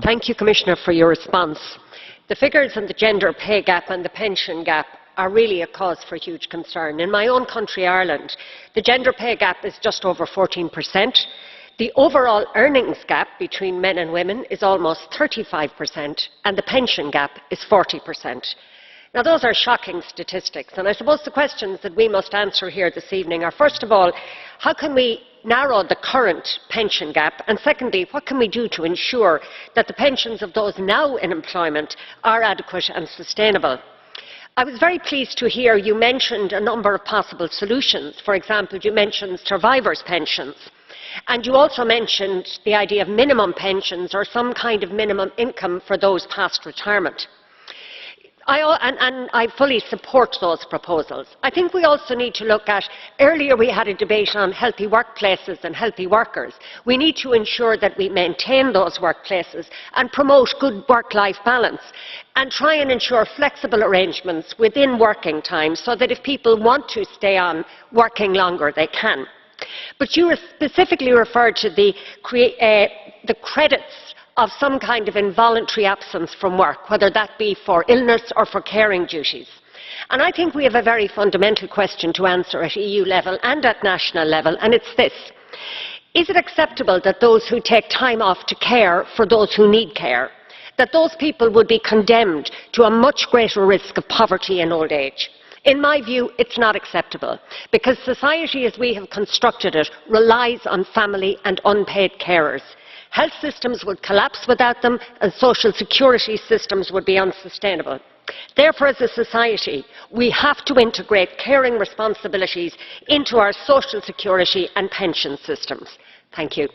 Thank you, Commissioner, for your response. The figures on the gender pay gap and the pension gap are really a cause for huge concern. In my own country, Ireland, the gender pay gap is just over 14%. The overall earnings gap between men and women is almost 35%, and the pension gap is 40%. Now, those are shocking statistics, and I suppose the questions that we must answer here this evening are, first of all, how can we narrow the current pension gap, and secondly, what can we do to ensure that the pensions of those now in employment are adequate and sustainable? I was very pleased to hear you mentioned a number of possible solutions. For example, you mentioned survivors' pensions, and you also mentioned the idea of minimum pensions or some kind of minimum income for those past retirement. I fully support those proposals. I think we also need to look at, earlier we had a debate on healthy workplaces and healthy workers. We need to ensure that we maintain those workplaces and promote good work-life balance and try and ensure flexible arrangements within working time so that if people want to stay on working longer, they can. But you specifically referred to the credits of some kind of involuntary absence from work, whether that be for illness or for caring duties. And I think we have a very fundamental question to answer at EU level and at national level, and it's this. Is it acceptable that those who take time off to care for those who need care, that those people would be condemned to a much greater risk of poverty in old age? In my view, it's not acceptable, because society as we have constructed it relies on family and unpaid carers. Health systems would collapse without them, and social security systems would be unsustainable. Therefore, as a society, we have to integrate caring responsibilities into our social security and pension systems. Thank you.